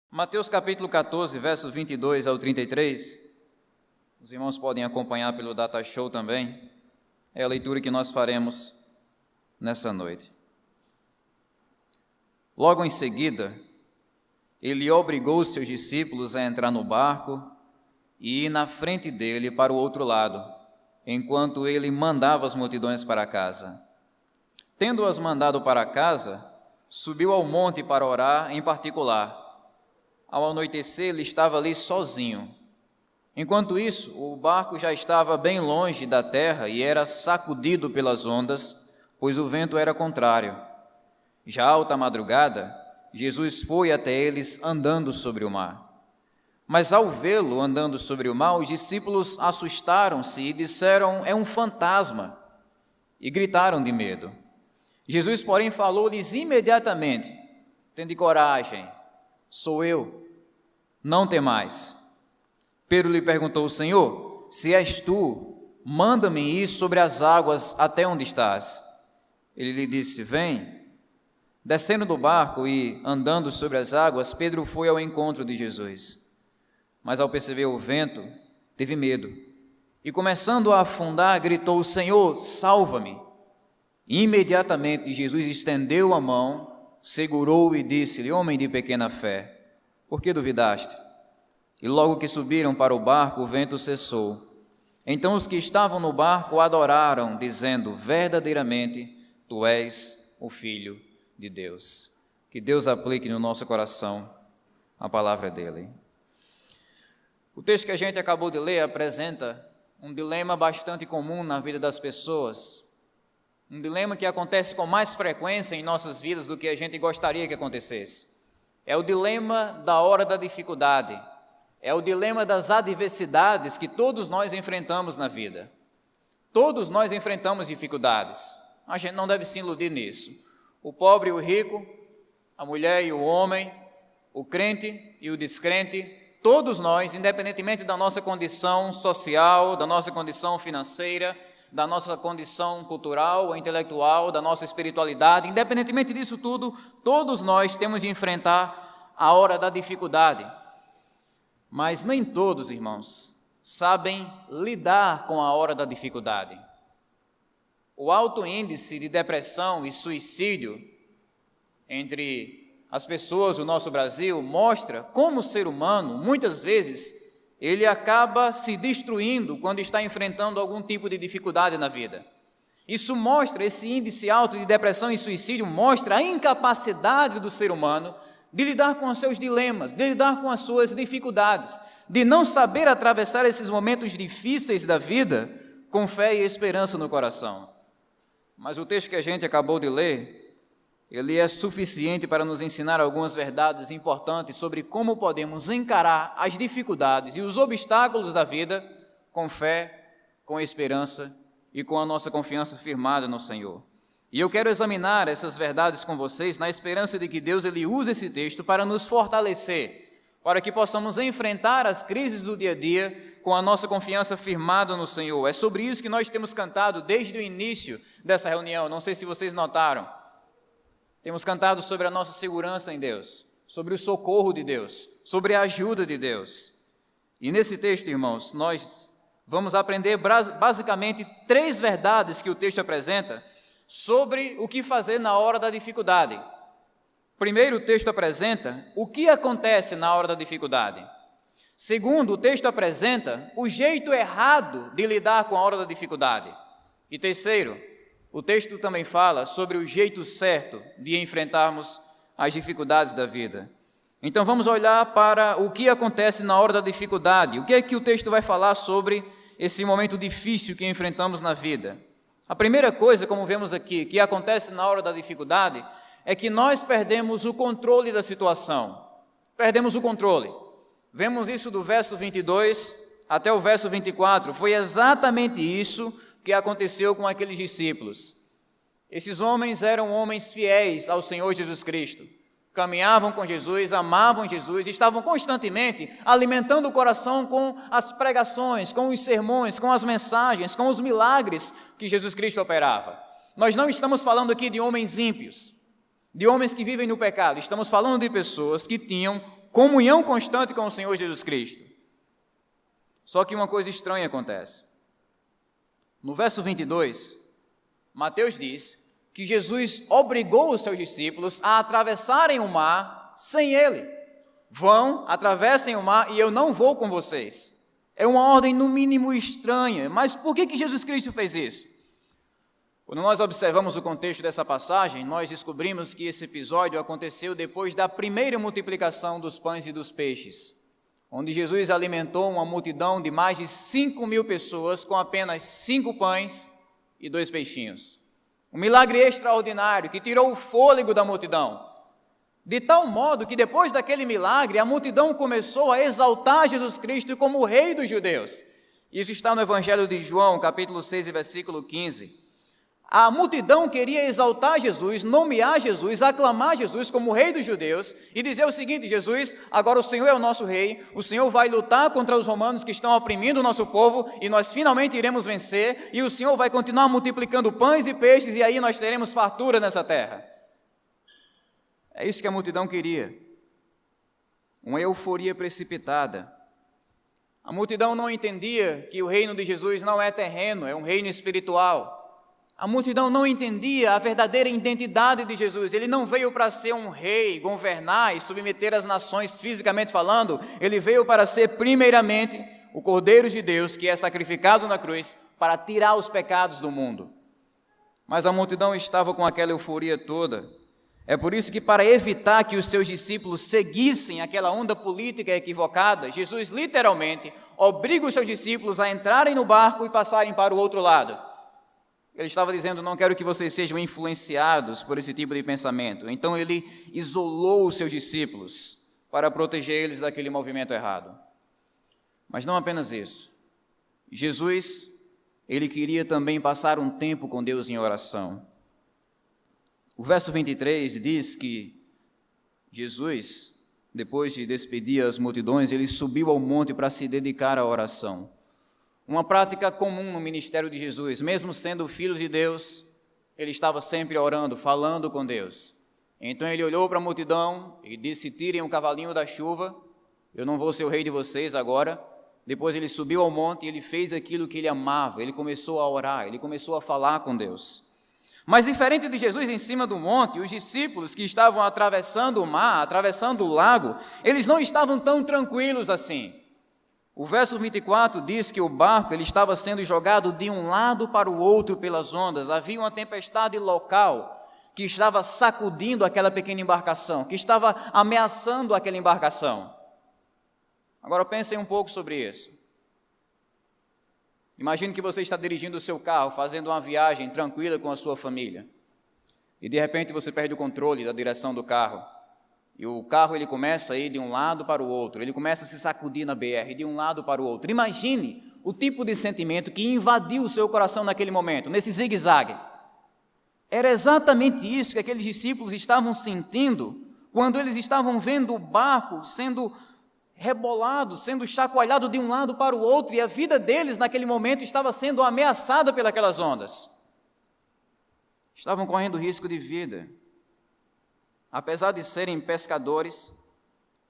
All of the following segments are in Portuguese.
Mateus capítulo 14, versos 22 ao 33, os irmãos podem acompanhar pelo Data Show também, é a leitura que nós faremos nessa noite. Logo em seguida, ele obrigou os seus discípulos a entrar no barco e ir na frente dele para o outro lado, enquanto ele mandava as multidões para casa. Tendo-as mandado para casa, subiu ao monte para orar em particular. Ao anoitecer, ele estava ali sozinho. Enquanto isso, o barco já estava bem longe da terra e era sacudido pelas ondas, pois o vento era contrário. Já alta madrugada, Jesus foi até eles andando sobre o mar. Mas ao vê-lo andando sobre o mar, os discípulos assustaram-se e disseram: "É um fantasma", e gritaram de medo. Jesus, porém, falou-lhes imediatamente: "Tende coragem, sou eu, não temais." Pedro lhe perguntou: "Senhor, se és tu, manda-me ir sobre as águas até onde estás." Ele lhe disse: "Vem." Descendo do barco e andando sobre as águas, Pedro foi ao encontro de Jesus. Mas ao perceber o vento, teve medo e, começando a afundar, gritou: "Senhor, salva-me." Imediatamente Jesus estendeu a mão, segurou-o e disse-lhe: "Homem de pequena fé, por que duvidaste?" E logo que subiram para o barco, o vento cessou. Então os que estavam no barco adoraram, dizendo: "Verdadeiramente, tu és o Filho de Deus." Que Deus aplique no nosso coração a palavra dele. O texto que a gente acabou de ler apresenta um dilema bastante comum na vida das pessoas. Um dilema que acontece com mais frequência em nossas vidas do que a gente gostaria que acontecesse. É o dilema da hora da dificuldade. É o dilema das adversidades que todos nós enfrentamos na vida. Todos nós enfrentamos dificuldades. A gente não deve se iludir nisso. O pobre e o rico, a mulher e o homem, o crente e o descrente, todos nós, independentemente da nossa condição social, da nossa condição financeira, da nossa condição cultural ou intelectual, da nossa espiritualidade, independentemente disso tudo, todos nós temos de enfrentar a hora da dificuldade. Mas nem todos, irmãos, sabem lidar com a hora da dificuldade. O alto índice de depressão e suicídio entre as pessoas do nosso Brasil mostra como o ser humano, muitas vezes, ele acaba se destruindo quando está enfrentando algum tipo de dificuldade na vida. Isso mostra, esse índice alto de depressão e suicídio mostra a incapacidade do ser humano de lidar com os seus dilemas, de lidar com as suas dificuldades, de não saber atravessar esses momentos difíceis da vida com fé e esperança no coração. Mas o texto que a gente acabou de ler, ele é suficiente para nos ensinar algumas verdades importantes sobre como podemos encarar as dificuldades e os obstáculos da vida com fé, com esperança e com a nossa confiança firmada no Senhor. E eu quero examinar essas verdades com vocês na esperança de que Deus ele use esse texto para nos fortalecer, para que possamos enfrentar as crises do dia a dia com a nossa confiança firmada no Senhor. É sobre isso que nós temos cantado desde o início dessa reunião, não sei se vocês notaram. Temos cantado sobre a nossa segurança em Deus, sobre o socorro de Deus, sobre a ajuda de Deus. E nesse texto, irmãos, nós vamos aprender basicamente 3 verdades que o texto apresenta sobre o que fazer na hora da dificuldade. Primeiro, o texto apresenta o que acontece na hora da dificuldade. Segundo, o texto apresenta o jeito errado de lidar com a hora da dificuldade. E terceiro, o texto também fala sobre o jeito certo de enfrentarmos as dificuldades da vida. Então vamos olhar para o que acontece na hora da dificuldade. O que é que o texto vai falar sobre esse momento difícil que enfrentamos na vida? A primeira coisa, como vemos aqui, que acontece na hora da dificuldade, é que nós perdemos o controle da situação. Perdemos o controle. Vemos isso do verso 22 até o verso 24. Foi exatamente isso que aconteceu com aqueles discípulos. Esses homens eram homens fiéis ao Senhor Jesus Cristo, caminhavam com Jesus, amavam Jesus, estavam constantemente alimentando o coração com as pregações, com os sermões, com as mensagens, com os milagres que Jesus Cristo operava. Nós não estamos falando aqui de homens ímpios, de homens que vivem no pecado, estamos falando de pessoas que tinham comunhão constante com o Senhor Jesus Cristo. Só que uma coisa estranha acontece. No verso 22, Mateus diz que Jesus obrigou os seus discípulos a atravessarem o mar sem ele. Vão, atravessem o mar e eu não vou com vocês. É uma ordem no mínimo estranha, mas por que Jesus Cristo fez isso? Quando nós observamos o contexto dessa passagem, nós descobrimos que esse episódio aconteceu depois da primeira multiplicação dos pães e dos peixes, onde Jesus alimentou uma multidão de mais de 5.000 pessoas com apenas 5 pães e 2 peixinhos. Um milagre extraordinário que tirou o fôlego da multidão, de tal modo que depois daquele milagre, a multidão começou a exaltar Jesus Cristo como o Rei dos judeus. Isso está no Evangelho de João, capítulo 6, versículo 15. A multidão queria exaltar Jesus, nomear Jesus, aclamar Jesus como Rei dos judeus e dizer o seguinte: Jesus, agora o Senhor é o nosso Rei, o Senhor vai lutar contra os romanos que estão oprimindo o nosso povo e nós finalmente iremos vencer e o Senhor vai continuar multiplicando pães e peixes e aí nós teremos fartura nessa terra. É isso que a multidão queria, uma euforia precipitada. A multidão não entendia que o reino de Jesus não é terreno, é um reino espiritual. A multidão não entendia a verdadeira identidade de Jesus. Ele não veio para ser um rei, governar e submeter as nações fisicamente falando. Ele veio para ser primeiramente o Cordeiro de Deus que é sacrificado na cruz para tirar os pecados do mundo. Mas a multidão estava com aquela euforia toda. É por isso que, para evitar que os seus discípulos seguissem aquela onda política equivocada, Jesus literalmente obriga os seus discípulos a entrarem no barco e passarem para o outro lado. Ele estava dizendo: não quero que vocês sejam influenciados por esse tipo de pensamento. Então ele isolou os seus discípulos para proteger eles daquele movimento errado. Mas não apenas isso. Jesus, ele queria também passar um tempo com Deus em oração. O verso 23 diz que Jesus, depois de despedir as multidões, ele subiu ao monte para se dedicar à oração. Uma prática comum no ministério de Jesus, mesmo sendo filho de Deus, ele estava sempre orando, falando com Deus. Então ele olhou para a multidão e disse: tirem o cavalinho da chuva, eu não vou ser o rei de vocês agora. Depois ele subiu ao monte e ele fez aquilo que ele amava, ele começou a orar, ele começou a falar com Deus. Mas diferente de Jesus em cima do monte, os discípulos que estavam atravessando o mar, atravessando o lago, eles não estavam tão tranquilos assim. O verso 24 diz que o barco ele estava sendo jogado de um lado para o outro pelas ondas. Havia uma tempestade local que estava sacudindo aquela pequena embarcação, que estava ameaçando aquela embarcação. Agora pensem um pouco sobre isso. Imagine que você está dirigindo o seu carro, fazendo uma viagem tranquila com a sua família. E de repente você perde o controle da direção do carro. E o carro ele começa a ir de um lado para o outro, ele começa a se sacudir na BR de um lado para o outro. Imagine o tipo de sentimento que invadiu o seu coração naquele momento, nesse zigue-zague. Era exatamente isso que aqueles discípulos estavam sentindo quando eles estavam vendo o barco sendo rebolado, sendo chacoalhado de um lado para o outro, e a vida deles naquele momento estava sendo ameaçada pelas ondas. Estavam correndo risco de vida. Apesar de serem pescadores,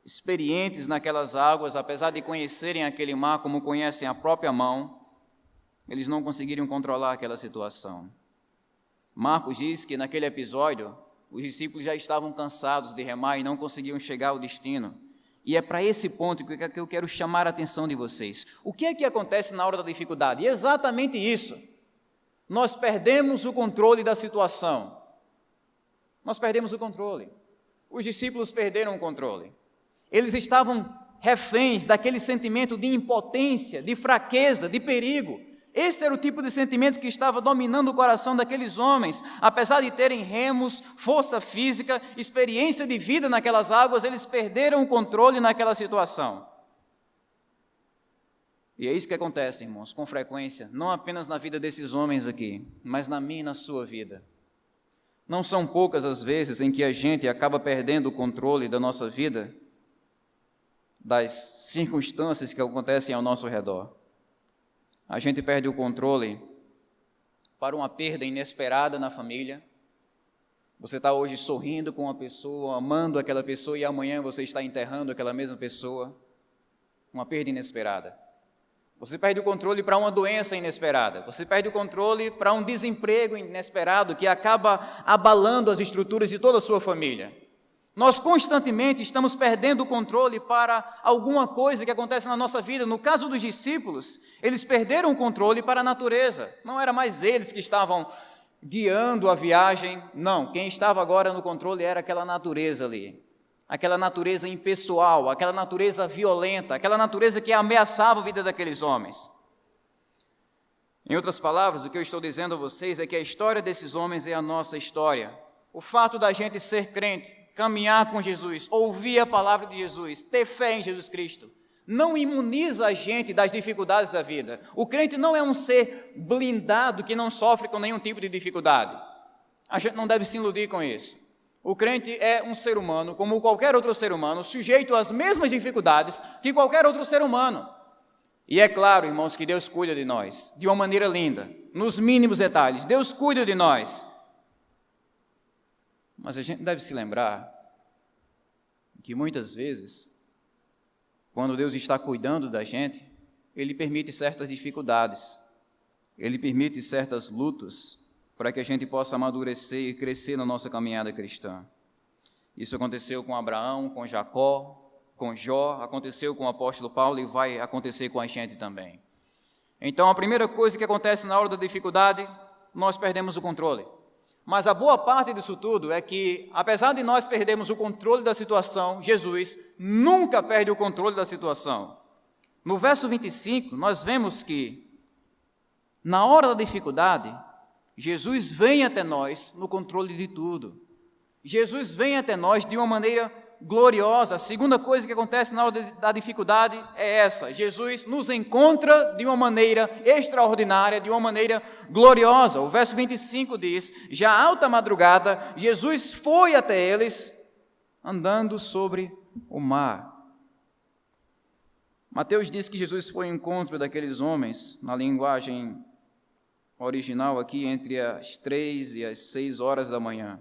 experientes naquelas águas, apesar de conhecerem aquele mar como conhecem a própria mão, eles não conseguiram controlar aquela situação. Marcos diz que naquele episódio, os discípulos já estavam cansados de remar e não conseguiam chegar ao destino. E é para esse ponto que eu quero chamar a atenção de vocês. O que é que acontece na hora da dificuldade? E exatamente isso. Nós perdemos o controle da situação. Nós perdemos o controle. Os discípulos perderam o controle. Eles estavam reféns daquele sentimento de impotência, de fraqueza, de perigo. Esse era o tipo de sentimento que estava dominando o coração daqueles homens. Apesar de terem remos, força física, experiência de vida naquelas águas, eles perderam o controle naquela situação. E é isso que acontece, irmãos, com frequência, não apenas na vida desses homens aqui, mas na minha e na sua vida. Não são poucas as vezes em que a gente acaba perdendo o controle da nossa vida, das circunstâncias que acontecem ao nosso redor. A gente perde o controle para uma perda inesperada na família, Você está hoje sorrindo com uma pessoa, amando aquela pessoa, e amanhã você está enterrando aquela mesma pessoa. Uma perda inesperada. Você perde o controle para uma doença inesperada. Você perde o controle para um desemprego inesperado que acaba abalando as estruturas de toda a sua família. Nós constantemente estamos perdendo o controle para alguma coisa que acontece na nossa vida. No caso dos discípulos, eles perderam o controle para a natureza. Não era mais eles que estavam guiando a viagem. Não, quem estava agora no controle era aquela natureza ali. Aquela natureza impessoal, aquela natureza violenta, aquela natureza que ameaçava a vida daqueles homens. Em outras palavras, o que eu estou dizendo a vocês é que a história desses homens é a nossa história. O fato da gente ser crente, caminhar com Jesus, ouvir a palavra de Jesus, ter fé em Jesus Cristo, não imuniza a gente das dificuldades da vida. O crente não é um ser blindado que não sofre com nenhum tipo de dificuldade. A gente não deve se iludir com isso. O crente é um ser humano, como qualquer outro ser humano, sujeito às mesmas dificuldades que qualquer outro ser humano. E é claro, irmãos, que Deus cuida de nós, de uma maneira linda, nos mínimos detalhes. Deus cuida de nós. Mas a gente deve se lembrar que muitas vezes, quando Deus está cuidando da gente, Ele permite certas dificuldades, Ele permite certas lutas, para que a gente possa amadurecer e crescer na nossa caminhada cristã. Isso aconteceu com Abraão, com Jacó, com Jó, aconteceu com o apóstolo Paulo e vai acontecer com a gente também. Então, a primeira coisa que acontece na hora da dificuldade, nós perdemos o controle. Mas a boa parte disso tudo é que, apesar de nós perdermos o controle da situação, Jesus nunca perde o controle da situação. No verso 25, nós vemos que, na hora da dificuldade, Jesus vem até nós no controle de tudo. Jesus vem até nós de uma maneira gloriosa. A segunda coisa que acontece na hora da dificuldade é essa: Jesus nos encontra de uma maneira extraordinária, de uma maneira gloriosa. O verso 25 diz: já alta madrugada, Jesus foi até eles andando sobre o mar. Mateus diz que Jesus foi ao encontro daqueles homens, na linguagem original aqui, entre as 3 e as 6 horas da manhã.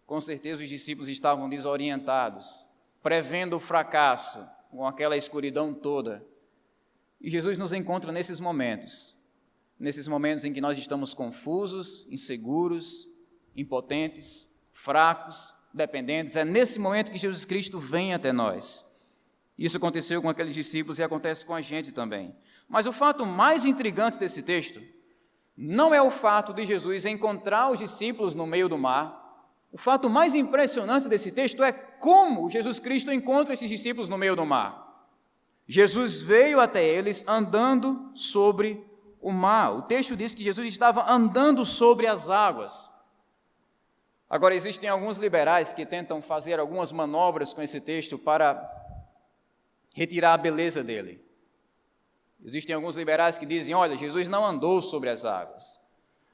Com certeza os discípulos estavam desorientados, prevendo o fracasso, com aquela escuridão toda. E Jesus nos encontra nesses momentos em que nós estamos confusos, inseguros, impotentes, fracos, dependentes. É nesse momento que Jesus Cristo vem até nós. Isso aconteceu com aqueles discípulos e acontece com a gente também. Mas o fato mais intrigante desse texto não é o fato de Jesus encontrar os discípulos no meio do mar. O fato mais impressionante desse texto é como Jesus Cristo encontra esses discípulos no meio do mar. Jesus veio até eles andando sobre o mar. O texto diz que Jesus estava andando sobre as águas. Agora, existem alguns liberais que tentam fazer algumas manobras com esse texto para retirar a beleza dele. Existem alguns liberais que dizem: olha, Jesus não andou sobre as águas.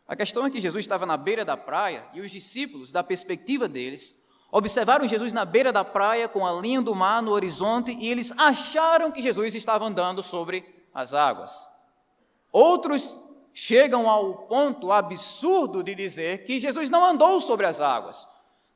A questão é que Jesus estava na beira da praia e os discípulos, da perspectiva deles, observaram Jesus na beira da praia com a linha do mar no horizonte e eles acharam que Jesus estava andando sobre as águas. Outros chegam ao ponto absurdo de dizer que Jesus não andou sobre as águas.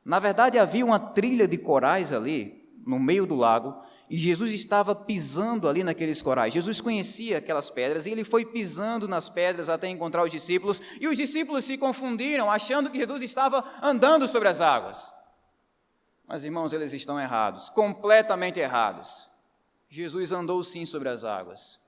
Na verdade, havia uma trilha de corais ali, no meio do lago, e Jesus estava pisando ali naqueles corais. Jesus conhecia aquelas pedras e ele foi pisando nas pedras até encontrar os discípulos. E os discípulos se confundiram, achando que Jesus estava andando sobre as águas. Mas, irmãos, eles estão errados, completamente errados. Jesus andou sim sobre as águas.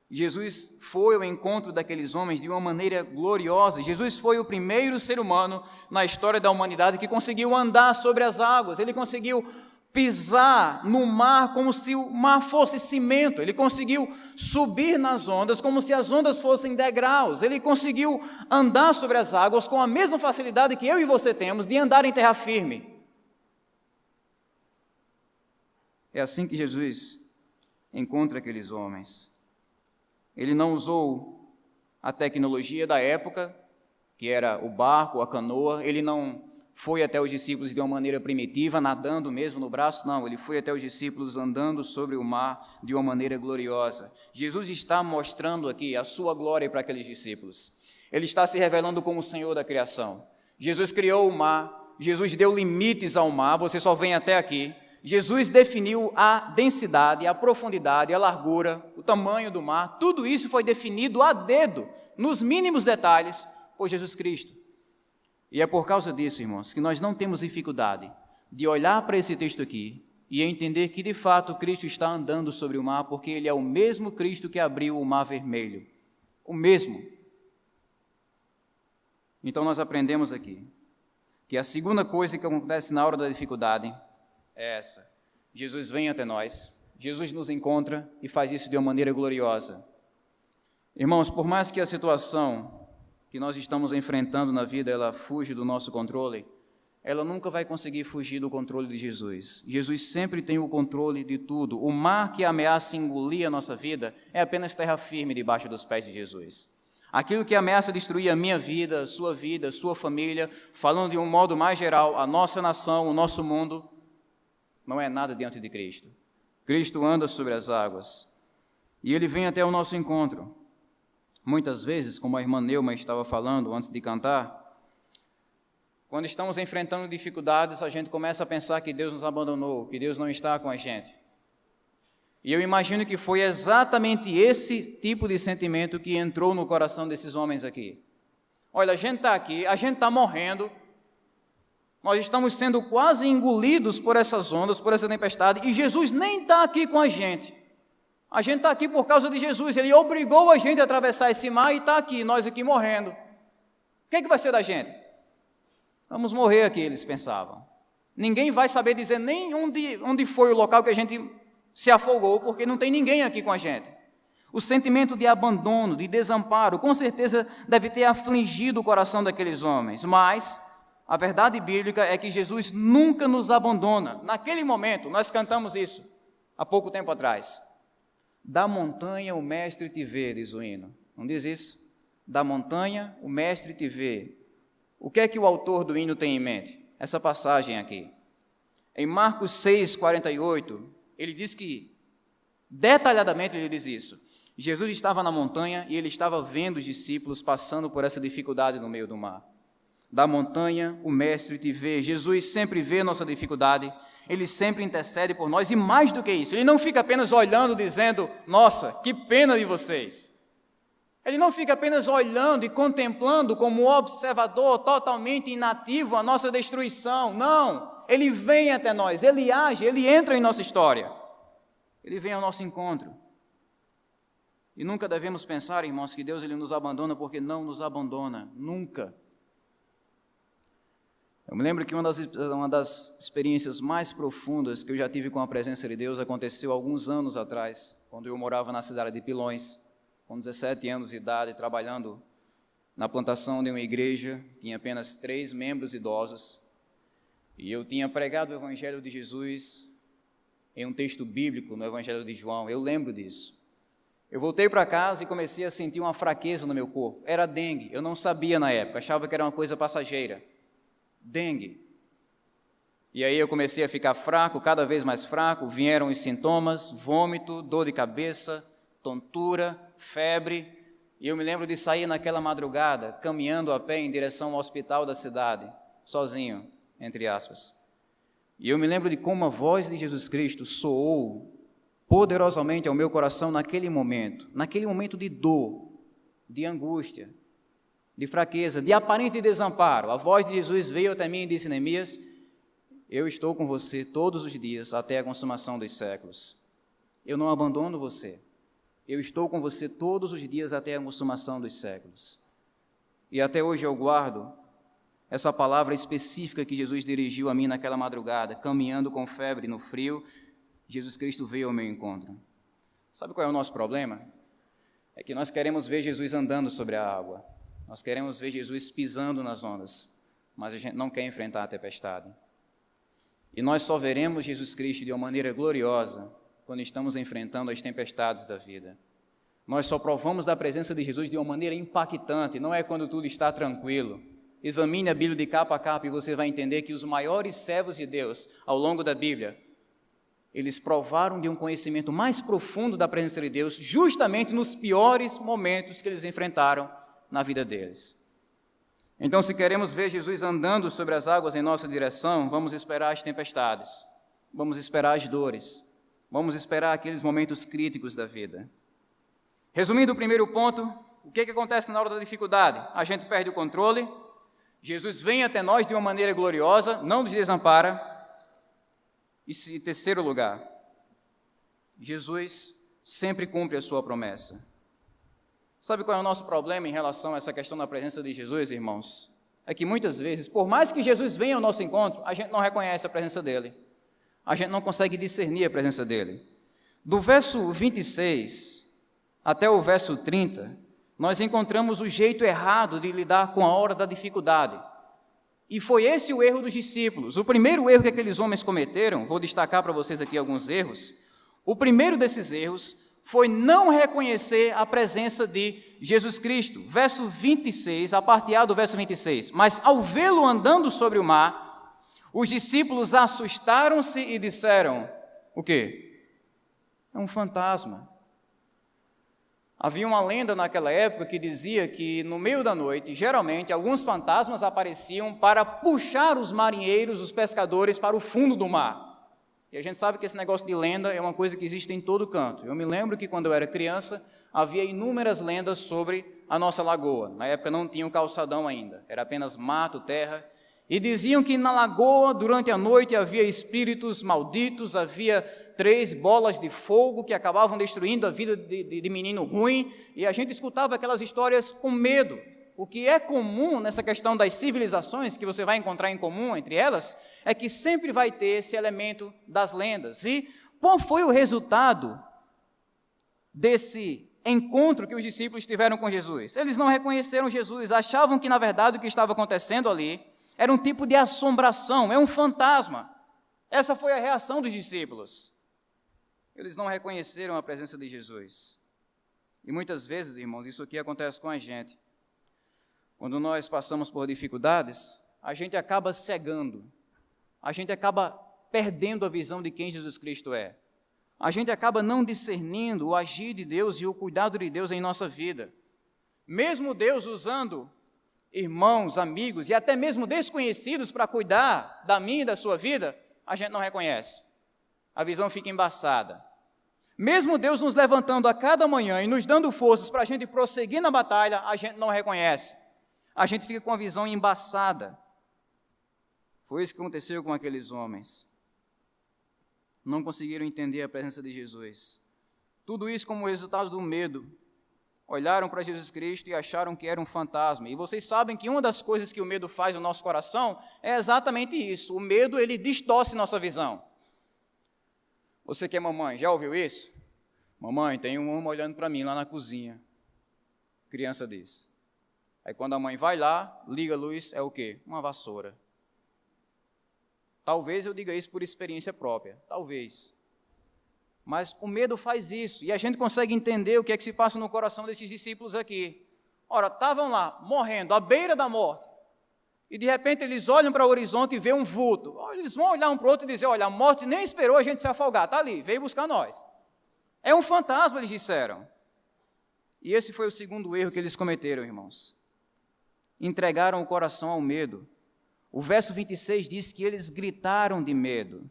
Jesus foi ao encontro daqueles homens de uma maneira gloriosa. Jesus foi o primeiro ser humano na história da humanidade que conseguiu andar sobre as águas. Ele conseguiu pisar no mar como se o mar fosse cimento. Ele conseguiu subir nas ondas como se as ondas fossem degraus. Ele conseguiu andar sobre as águas com a mesma facilidade que eu e você temos de andar em terra firme. É assim que Jesus encontra aqueles homens. Ele não usou a tecnologia da época, que era o barco, a canoa. Ele não foi até os discípulos de uma maneira primitiva, nadando mesmo no braço. Não, ele foi até os discípulos andando sobre o mar de uma maneira gloriosa. Jesus está mostrando aqui a sua glória para aqueles discípulos. Ele está se revelando como o Senhor da criação. Jesus criou o mar, Jesus deu limites ao mar, você só vem até aqui. Jesus definiu a densidade, a profundidade, a largura, o tamanho do mar. Tudo isso foi definido a dedo, nos mínimos detalhes, por Jesus Cristo. E é por causa disso, irmãos, que nós não temos dificuldade de olhar para esse texto aqui e entender que, de fato, Cristo está andando sobre o mar, porque Ele é o mesmo Cristo que abriu o mar vermelho. O mesmo. Então, nós aprendemos aqui que a segunda coisa que acontece na hora da dificuldade é essa. Jesus vem até nós, Jesus nos encontra e faz isso de uma maneira gloriosa. Irmãos, por mais que a situação que nós estamos enfrentando na vida, ela fuja do nosso controle, ela nunca vai conseguir fugir do controle de Jesus. Jesus sempre tem o controle de tudo. O mar que ameaça engolir a nossa vida é apenas terra firme debaixo dos pés de Jesus. Aquilo que ameaça destruir a minha vida, sua família, falando de um modo mais geral, a nossa nação, o nosso mundo, não é nada diante de Cristo. Cristo anda sobre as águas e Ele vem até o nosso encontro. Muitas vezes, como a irmã Neuma estava falando antes de cantar, quando estamos enfrentando dificuldades, a gente começa a pensar que Deus nos abandonou, que Deus não está com a gente. E eu imagino que foi exatamente esse tipo de sentimento que entrou no coração desses homens aqui. Olha, a gente está aqui, a gente está morrendo, nós estamos sendo quase engolidos por essas ondas, por essa tempestade, e Jesus nem está aqui com a gente. A gente está aqui por causa de Jesus, Ele obrigou a gente a atravessar esse mar e está aqui, nós aqui morrendo. O que é que vai ser da gente? Vamos morrer aqui, eles pensavam. Ninguém vai saber dizer nem onde foi o local que a gente se afogou, porque não tem ninguém aqui com a gente. O sentimento de abandono, de desamparo, com certeza deve ter afligido o coração daqueles homens, mas a verdade bíblica é que Jesus nunca nos abandona. Naquele momento, nós cantamos isso há pouco tempo atrás. Da montanha o mestre te vê, diz o hino. Não diz isso? Da montanha o mestre te vê. O que é que o autor do hino tem em mente? Essa passagem aqui. Em Marcos 6,48, ele diz que, detalhadamente ele diz isso. Jesus estava na montanha e ele estava vendo os discípulos passando por essa dificuldade no meio do mar. Da montanha o mestre te vê. Jesus sempre vê nossa dificuldade, Ele sempre intercede por nós, e mais do que isso, Ele não fica apenas olhando dizendo, nossa, que pena de vocês. Ele não fica apenas olhando e contemplando como observador totalmente inativo a nossa destruição, não. Ele vem até nós, Ele age, Ele entra em nossa história. Ele vem ao nosso encontro. E nunca devemos pensar, irmãos, que Deus Ele nos abandona, porque não nos abandona, nunca. Eu me lembro que uma das experiências mais profundas que eu já tive com a presença de Deus aconteceu alguns anos atrás, quando eu morava na cidade de Pilões, com 17 anos de idade, trabalhando na plantação de uma igreja, tinha apenas 3 membros idosos, e eu tinha pregado o Evangelho de Jesus em um texto bíblico no Evangelho de João, eu lembro disso. Eu voltei para casa e comecei a sentir uma fraqueza no meu corpo, era dengue, eu não sabia na época, achava que era uma coisa passageira, dengue. E aí eu comecei a ficar fraco, cada vez mais fraco, vieram os sintomas, vômito, dor de cabeça, tontura, febre, e eu me lembro de sair naquela madrugada, caminhando a pé em direção ao hospital da cidade, sozinho, entre aspas. E eu me lembro de como a voz de Jesus Cristo soou poderosamente ao meu coração naquele momento de dor, de angústia, de fraqueza, de aparente desamparo. A voz de Jesus veio até mim e disse, Neemias, eu estou com você todos os dias até a consumação dos séculos. Eu não abandono você. Eu estou com você todos os dias até a consumação dos séculos. E até hoje eu guardo essa palavra específica que Jesus dirigiu a mim naquela madrugada, caminhando com febre no frio, Jesus Cristo veio ao meu encontro. Sabe qual é o nosso problema? É que nós queremos ver Jesus andando sobre a água. Nós queremos ver Jesus pisando nas ondas, mas a gente não quer enfrentar a tempestade. E nós só veremos Jesus Cristo de uma maneira gloriosa quando estamos enfrentando as tempestades da vida. Nós só provamos da presença de Jesus de uma maneira impactante, não é quando tudo está tranquilo. Examine a Bíblia de capa a capa e você vai entender que os maiores servos de Deus, ao longo da Bíblia, eles provaram de um conhecimento mais profundo da presença de Deus, justamente nos piores momentos que eles enfrentaram na vida deles. Então, se queremos ver Jesus andando sobre as águas em nossa direção, vamos esperar as tempestades, vamos esperar as dores, vamos esperar aqueles momentos críticos da vida. Resumindo o primeiro ponto, o que acontece na hora da dificuldade? A gente perde o controle, Jesus vem até nós de uma maneira gloriosa, não nos desampara. E em terceiro lugar, Jesus sempre cumpre a sua promessa. Sabe qual é o nosso problema em relação a essa questão da presença de Jesus, irmãos? É que muitas vezes, por mais que Jesus venha ao nosso encontro, a gente não reconhece a presença dele. A gente não consegue discernir a presença dele. Do verso 26 até o verso 30, nós encontramos o jeito errado de lidar com a hora da dificuldade. E foi esse o erro dos discípulos. O primeiro erro que aqueles homens cometeram, vou destacar para vocês aqui alguns erros. O primeiro desses erros foi não reconhecer a presença de Jesus Cristo. Verso 26, a parte A do verso 26. Mas ao vê-lo andando sobre o mar, os discípulos assustaram-se e disseram, o quê? É um fantasma. Havia uma lenda naquela época que dizia que no meio da noite, geralmente, alguns fantasmas apareciam para puxar os marinheiros, os pescadores, para o fundo do mar. E a gente sabe que esse negócio de lenda é uma coisa que existe em todo canto. Eu me lembro que quando eu era criança, havia inúmeras lendas sobre a nossa lagoa. Na época não tinha um calçadão ainda, era apenas mato, terra. E diziam que na lagoa, durante a noite, havia espíritos malditos, havia 3 bolas de fogo que acabavam destruindo a vida de menino ruim. E a gente escutava aquelas histórias com medo. O que é comum nessa questão das civilizações, que você vai encontrar em comum entre elas, é que sempre vai ter esse elemento das lendas. E qual foi o resultado desse encontro que os discípulos tiveram com Jesus? Eles não reconheceram Jesus, achavam que, na verdade, o que estava acontecendo ali era um tipo de assombração, é um fantasma. Essa foi a reação dos discípulos. Eles não reconheceram a presença de Jesus. E muitas vezes, irmãos, isso aqui acontece com a gente. Quando nós passamos por dificuldades, a gente acaba cegando, a gente acaba perdendo a visão de quem Jesus Cristo é. A gente acaba não discernindo o agir de Deus e o cuidado de Deus em nossa vida. Mesmo Deus usando irmãos, amigos e até mesmo desconhecidos para cuidar da minha e da sua vida, a gente não reconhece. A visão fica embaçada. Mesmo Deus nos levantando a cada manhã e nos dando forças para a gente prosseguir na batalha, a gente não reconhece. A gente fica com a visão embaçada. Foi isso que aconteceu com aqueles homens. Não conseguiram entender a presença de Jesus. Tudo isso como resultado do medo. Olharam para Jesus Cristo e acharam que era um fantasma. E vocês sabem que uma das coisas que o medo faz no nosso coração é exatamente isso. O medo, ele distorce nossa visão. Você que é mamãe, já ouviu isso? Mamãe, tem um homem olhando para mim lá na cozinha. Criança diz. Aí quando a mãe vai lá, liga a luz, é o quê? Uma vassoura. Talvez eu diga isso por experiência própria, talvez. Mas o medo faz isso, e a gente consegue entender o que é que se passa no coração desses discípulos aqui. Ora, estavam lá, morrendo, à beira da morte, e de repente eles olham para o horizonte e vêem um vulto. Eles vão olhar um para o outro e dizer, olha, a morte nem esperou a gente se afogar, está ali, veio buscar nós. É um fantasma, eles disseram. E esse foi o segundo erro que eles cometeram, irmãos. Entregaram o coração ao medo. O verso 26 diz que eles gritaram de medo.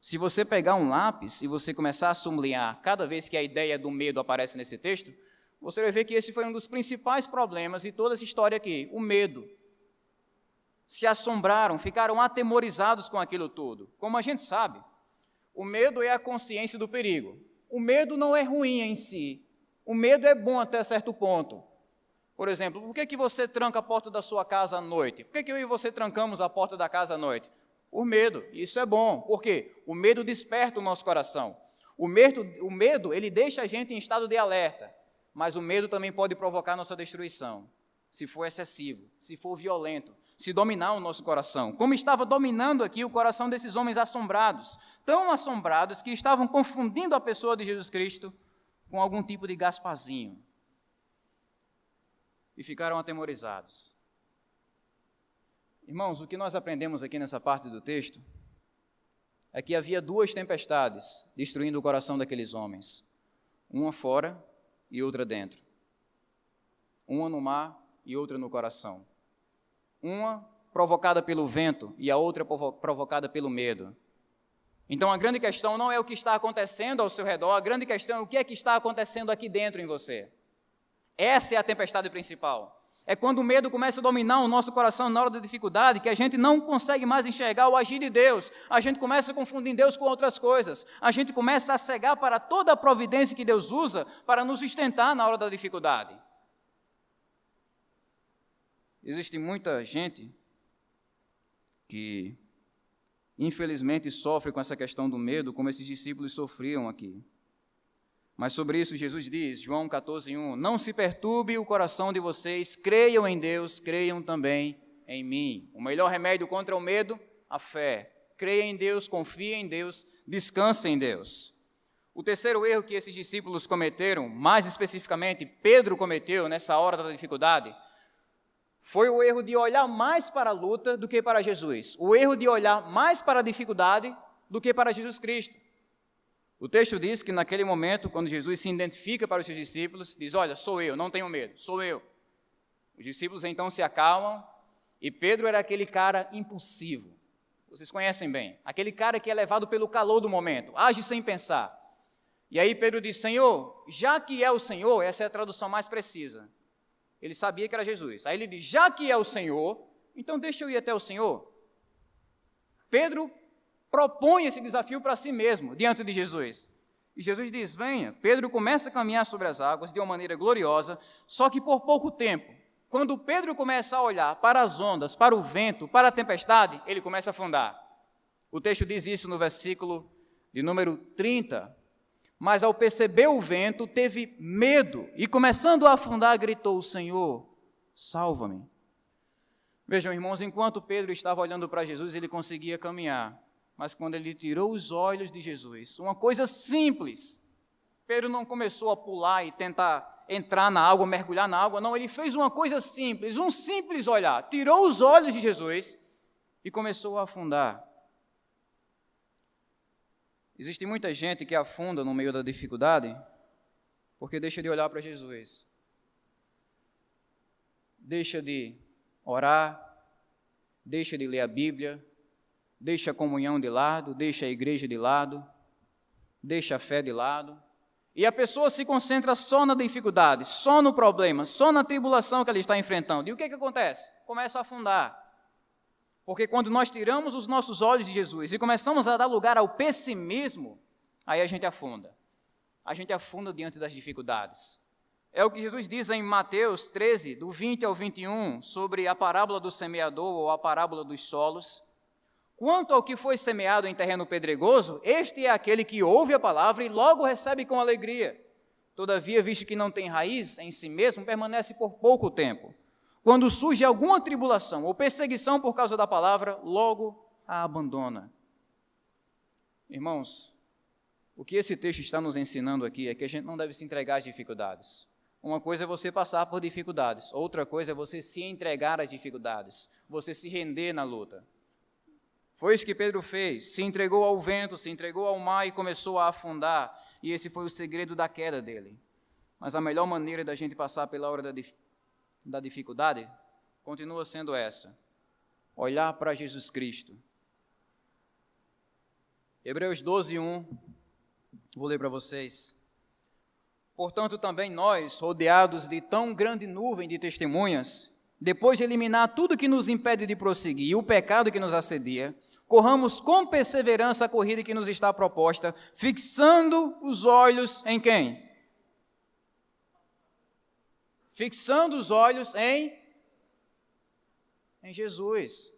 Se você pegar um lápis e você começar a sublinhar cada vez que a ideia do medo aparece nesse texto, você vai ver que esse foi um dos principais problemas de toda essa história aqui, o medo. Se assombraram, ficaram atemorizados com aquilo tudo. Como a gente sabe, o medo é a consciência do perigo. O medo não é ruim em si. O medo é bom até certo ponto. Por exemplo, por que você tranca a porta da sua casa à noite? Por que eu e você trancamos a porta da casa à noite? Por medo. Isso é bom. Por quê? O medo desperta o nosso coração. O medo, ele deixa a gente em estado de alerta, mas o medo também pode provocar nossa destruição, se for excessivo, se for violento, se dominar o nosso coração, como estava dominando aqui o coração desses homens assombrados, tão assombrados que estavam confundindo a pessoa de Jesus Cristo com algum tipo de Gasparzinho. E ficaram atemorizados. Irmãos, o que nós aprendemos aqui nessa parte do texto é que havia 2 tempestades destruindo o coração daqueles homens. Uma fora e outra dentro. Uma no mar e outra no coração. uma provocada pelo vento e a outra provocada pelo medo. Então a grande questão não é o que está acontecendo ao seu redor, a grande questão é o que é que está acontecendo aqui dentro em você. Essa é a tempestade principal. É quando o medo começa a dominar o nosso coração na hora da dificuldade, que a gente não consegue mais enxergar o agir de Deus. A gente começa a confundir Deus com outras coisas. A gente começa a cegar para toda a providência que Deus usa para nos sustentar na hora da dificuldade. Existe muita gente que, infelizmente, sofre com essa questão do medo, como esses discípulos sofriam aqui. Mas sobre isso Jesus diz, João 14:1, não se perturbe o coração de vocês, creiam em Deus, creiam também em mim. O melhor remédio contra o medo, a fé. Creia em Deus, confia em Deus, descansa em Deus. O terceiro erro que esses discípulos cometeram, mais especificamente Pedro cometeu nessa hora da dificuldade, foi o erro de olhar mais para a luta do que para Jesus. O erro de olhar mais para a dificuldade do que para Jesus Cristo. O texto diz que naquele momento, quando Jesus se identifica para os seus discípulos, diz, olha, sou eu, não tenham medo, sou eu. Os discípulos então se acalmam e Pedro era aquele cara impulsivo. Vocês conhecem bem, aquele cara que é levado pelo calor do momento, age sem pensar. E aí Pedro diz, Senhor, já que é o Senhor, essa é a tradução mais precisa. Ele sabia que era Jesus. Aí ele diz, já que é o Senhor, então deixa eu ir até o Senhor. Pedro propõe esse desafio para si mesmo, diante de Jesus. E Jesus diz, venha. Pedro começa a caminhar sobre as águas de uma maneira gloriosa, só que por pouco tempo. Quando Pedro começa a olhar para as ondas, para o vento, para a tempestade, ele começa a afundar. O texto diz isso no versículo de número 30. Mas ao perceber o vento, teve medo e começando a afundar, gritou, Senhor, salva-me. Vejam, irmãos, enquanto Pedro estava olhando para Jesus, ele conseguia caminhar. Mas quando ele tirou os olhos de Jesus, uma coisa simples, Pedro não começou a pular e tentar entrar na água, mergulhar na água, não, ele fez uma coisa simples, um simples olhar, tirou os olhos de Jesus e começou a afundar. Existe muita gente que afunda no meio da dificuldade porque deixa de olhar para Jesus, deixa de orar, deixa de ler a Bíblia, deixa a comunhão de lado, deixa a igreja de lado, deixa a fé de lado, e a pessoa se concentra só na dificuldade, só no problema, só na tribulação que ela está enfrentando. E o que acontece? Começa a afundar. Porque quando nós tiramos os nossos olhos de Jesus e começamos a dar lugar ao pessimismo, aí a gente afunda. A gente afunda diante das dificuldades. É o que Jesus diz em Mateus 13, do 20 ao 21, sobre a parábola do semeador ou a parábola dos solos. Quanto ao que foi semeado em terreno pedregoso, este é aquele que ouve a palavra e logo recebe com alegria. Todavia, visto que não tem raiz em si mesmo, permanece por pouco tempo. Quando surge alguma tribulação ou perseguição por causa da palavra, logo a abandona. Irmãos, o que esse texto está nos ensinando aqui é que a gente não deve se entregar às dificuldades. Uma coisa é você passar por dificuldades, outra coisa é você se entregar às dificuldades, você se render na luta. Foi isso que Pedro fez, se entregou ao vento, se entregou ao mar e começou a afundar, e esse foi o segredo da queda dele. Mas a melhor maneira da gente passar pela hora da dificuldade continua sendo essa, olhar para Jesus Cristo. Hebreus 12:1, vou ler para vocês. Portanto, também nós, rodeados de tão grande nuvem de testemunhas, depois de eliminar tudo que nos impede de prosseguir e o pecado que nos assedia, corramos com perseverança a corrida que nos está proposta, fixando os olhos em quem? Fixando os olhos em Jesus.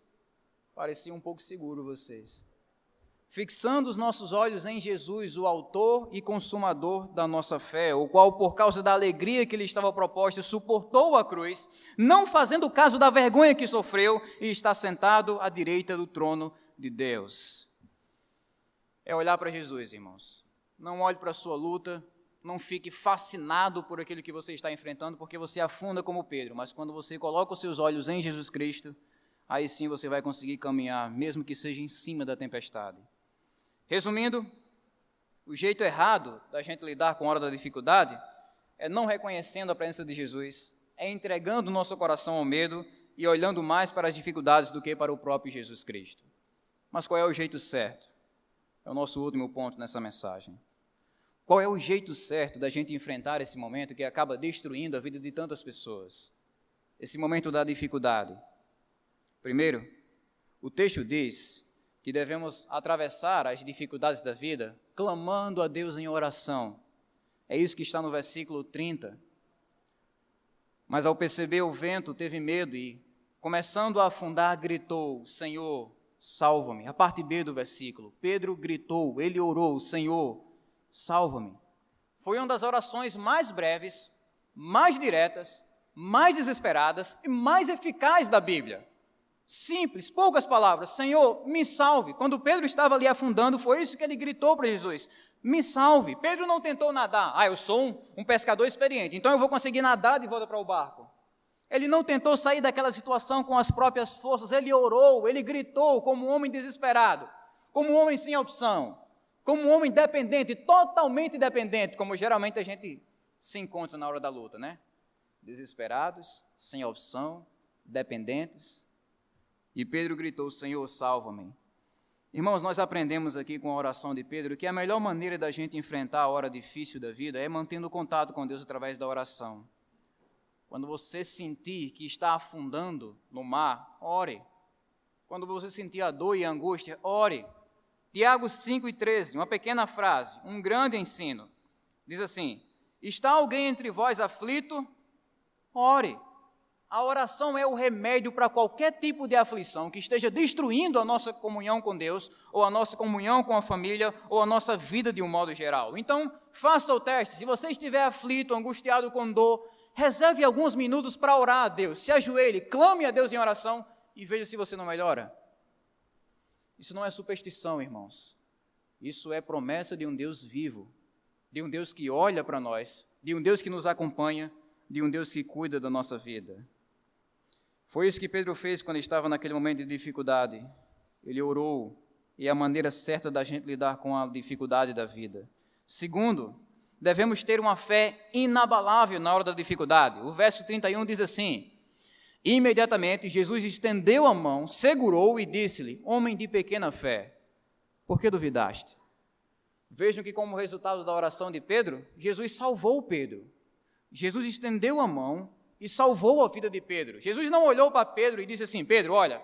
Parecia um pouco seguro vocês. Fixando os nossos olhos em Jesus, o autor e consumador da nossa fé, o qual, por causa da alegria que lhe estava proposta, suportou a cruz, não fazendo caso da vergonha que sofreu, e está sentado à direita do trono de Deus. É olhar para Jesus, irmãos. Não olhe para a sua luta, não fique fascinado por aquilo que você está enfrentando, porque você afunda como Pedro, mas quando você coloca os seus olhos em Jesus Cristo, aí sim você vai conseguir caminhar, mesmo que seja em cima da tempestade. Resumindo, o jeito errado da gente lidar com a hora da dificuldade é não reconhecendo a presença de Jesus, é entregando o nosso coração ao medo e olhando mais para as dificuldades do que para o próprio Jesus Cristo. Mas qual é o jeito certo? É o nosso último ponto nessa mensagem. Qual é o jeito certo da gente enfrentar esse momento que acaba destruindo a vida de tantas pessoas? Esse momento da dificuldade. Primeiro, o texto diz que devemos atravessar as dificuldades da vida clamando a Deus em oração. É isso que está no versículo 30. Mas ao perceber o vento, teve medo e, começando a afundar, gritou: Senhor, salva-me. A parte B do versículo. Pedro gritou, ele orou: Senhor, salva-me. Foi uma das orações mais breves, mais diretas, mais desesperadas e mais eficazes da Bíblia. Simples, poucas palavras. Senhor, me salve. Quando Pedro estava ali afundando, foi isso que ele gritou para Jesus: me salve. Pedro não tentou nadar. Eu sou um pescador experiente, então eu vou conseguir nadar de volta para o barco. Ele não tentou sair daquela situação com as próprias forças. Ele orou, ele gritou como um homem desesperado, como um homem sem opção, como um homem dependente, totalmente dependente, como geralmente a gente se encontra na hora da luta, né? Desesperados, sem opção, dependentes. E Pedro gritou: Senhor, salva-me. Irmãos, nós aprendemos aqui com a oração de Pedro que a melhor maneira da gente enfrentar a hora difícil da vida é mantendo contato com Deus através da oração. Quando você sentir que está afundando no mar, ore. Quando você sentir a dor e a angústia, ore. Tiago 5,13, uma pequena frase, um grande ensino. Diz assim: está alguém entre vós aflito? Ore. A oração é o remédio para qualquer tipo de aflição que esteja destruindo a nossa comunhão com Deus, ou a nossa comunhão com a família, ou a nossa vida de um modo geral. Então, faça o teste. Se você estiver aflito, angustiado com dor, reserve alguns minutos para orar a Deus. Se ajoelhe, clame a Deus em oração e veja se você não melhora. Isso não é superstição, irmãos. Isso é promessa de um Deus vivo, de um Deus que olha para nós, de um Deus que nos acompanha, de um Deus que cuida da nossa vida. Foi isso que Pedro fez quando estava naquele momento de dificuldade. Ele orou, e é a maneira certa da gente lidar com a dificuldade da vida. Segundo, devemos ter uma fé inabalável na hora da dificuldade. O verso 31 diz assim: imediatamente Jesus estendeu a mão, segurou e disse-lhe: homem de pequena fé, por que duvidaste? Vejam que, como resultado da oração de Pedro, Jesus salvou Pedro. Jesus estendeu a mão e salvou a vida de Pedro. Jesus não olhou para Pedro e disse assim: Pedro, olha,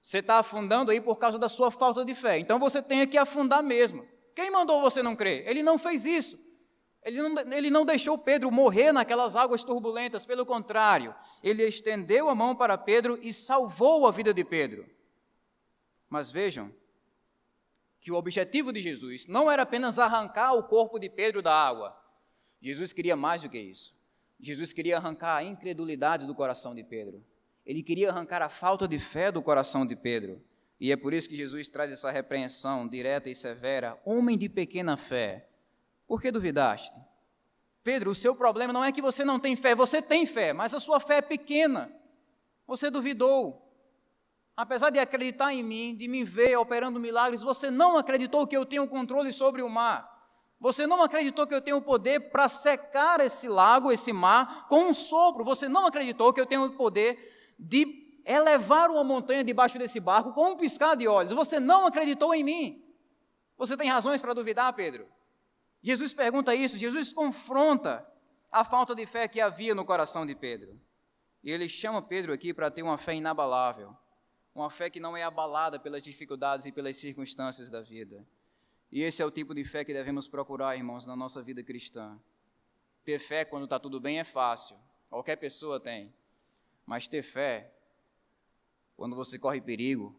você está afundando aí por causa da sua falta de fé, então você tem que afundar mesmo. Quem mandou você não crer? Ele não fez isso. Ele não deixou Pedro morrer naquelas águas turbulentas, pelo contrário, ele estendeu a mão para Pedro e salvou a vida de Pedro. Mas vejam que o objetivo de Jesus não era apenas arrancar o corpo de Pedro da água. Jesus queria mais do que isso. Jesus queria arrancar a incredulidade do coração de Pedro. Ele queria arrancar a falta de fé do coração de Pedro. E é por isso que Jesus traz essa repreensão direta e severa: homem de pequena fé, por que duvidaste? Pedro, o seu problema não é que você não tem fé, você tem fé, mas a sua fé é pequena. Você duvidou. Apesar de acreditar em mim, de me ver operando milagres, você não acreditou que eu tenho controle sobre o mar. Você não acreditou que eu tenho o poder para secar esse lago, esse mar, com um sopro. Você não acreditou que eu tenho o poder de elevar uma montanha debaixo desse barco com um piscar de olhos. Você não acreditou em mim. Você tem razões para duvidar, Pedro? Jesus pergunta isso, Jesus confronta a falta de fé que havia no coração de Pedro. E ele chama Pedro aqui para ter uma fé inabalável, uma fé que não é abalada pelas dificuldades e pelas circunstâncias da vida. E esse é o tipo de fé que devemos procurar, irmãos, na nossa vida cristã. Ter fé quando está tudo bem é fácil, qualquer pessoa tem. Mas ter fé quando você corre perigo,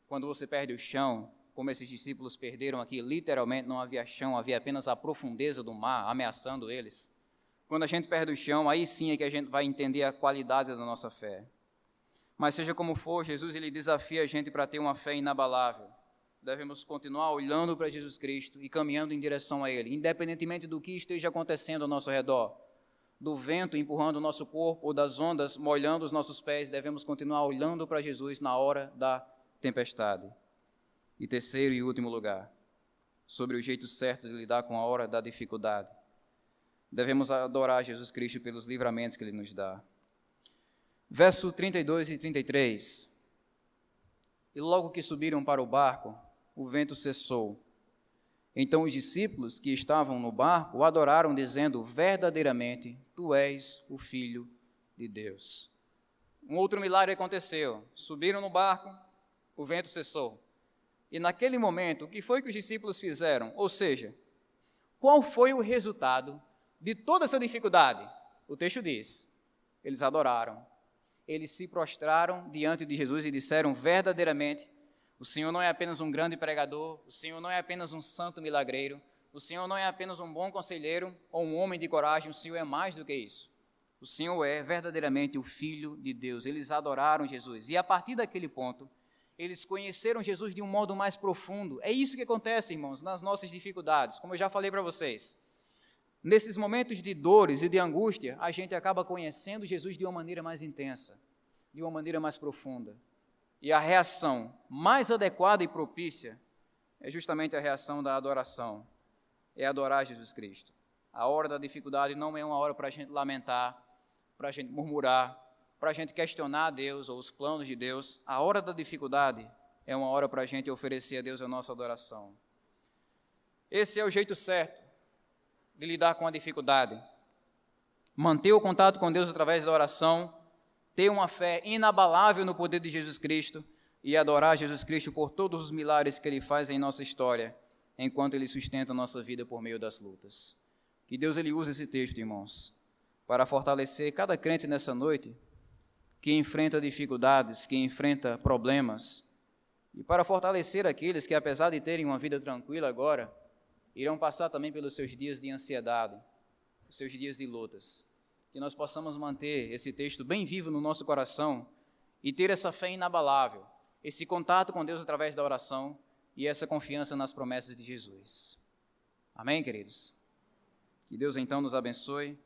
quando você perde o chão, como esses discípulos perderam aqui, literalmente não havia chão, havia apenas a profundeza do mar ameaçando eles. Quando a gente perde o chão, aí sim é que a gente vai entender a qualidade da nossa fé. Mas seja como for, Jesus ele desafia a gente para ter uma fé inabalável. Devemos continuar olhando para Jesus Cristo e caminhando em direção a Ele, independentemente do que esteja acontecendo ao nosso redor. Do vento empurrando o nosso corpo ou das ondas molhando os nossos pés, devemos continuar olhando para Jesus na hora da tempestade. E terceiro e último lugar, sobre o jeito certo de lidar com a hora da dificuldade, devemos adorar Jesus Cristo pelos livramentos que Ele nos dá. Verso 32 e 33. E logo que subiram para o barco, o vento cessou. Então os discípulos que estavam no barco o adoraram, dizendo: verdadeiramente, tu és o Filho de Deus. Um outro milagre aconteceu. Subiram no barco, o vento cessou. E naquele momento, o que foi que os discípulos fizeram? Ou seja, qual foi o resultado de toda essa dificuldade? O texto diz: eles adoraram. Eles se prostraram diante de Jesus e disseram: verdadeiramente, o Senhor não é apenas um grande pregador, o Senhor não é apenas um santo milagreiro, o Senhor não é apenas um bom conselheiro ou um homem de coragem, o Senhor é mais do que isso. O Senhor é verdadeiramente o Filho de Deus. Eles adoraram Jesus. E a partir daquele ponto, eles conheceram Jesus de um modo mais profundo. É isso que acontece, irmãos, nas nossas dificuldades. Como eu já falei para vocês, nesses momentos de dores e de angústia, a gente acaba conhecendo Jesus de uma maneira mais intensa, de uma maneira mais profunda. E a reação mais adequada e propícia é justamente a reação da adoração, é adorar Jesus Cristo. A hora da dificuldade não é uma hora para a gente lamentar, para a gente murmurar, para a gente questionar a Deus ou os planos de Deus. A hora da dificuldade é uma hora para a gente oferecer a Deus a nossa adoração. Esse é o jeito certo de lidar com a dificuldade. Manter o contato com Deus através da oração, ter uma fé inabalável no poder de Jesus Cristo e adorar Jesus Cristo por todos os milagres que Ele faz em nossa história, enquanto Ele sustenta a nossa vida por meio das lutas. Que Deus Ele use esse texto, irmãos, para fortalecer cada crente nessa noite que enfrenta dificuldades, que enfrenta problemas, e para fortalecer aqueles que, apesar de terem uma vida tranquila agora, irão passar também pelos seus dias de ansiedade, os seus dias de lutas. Que nós possamos manter esse texto bem vivo no nosso coração e ter essa fé inabalável, esse contato com Deus através da oração e essa confiança nas promessas de Jesus. Amém, queridos? Que Deus então nos abençoe.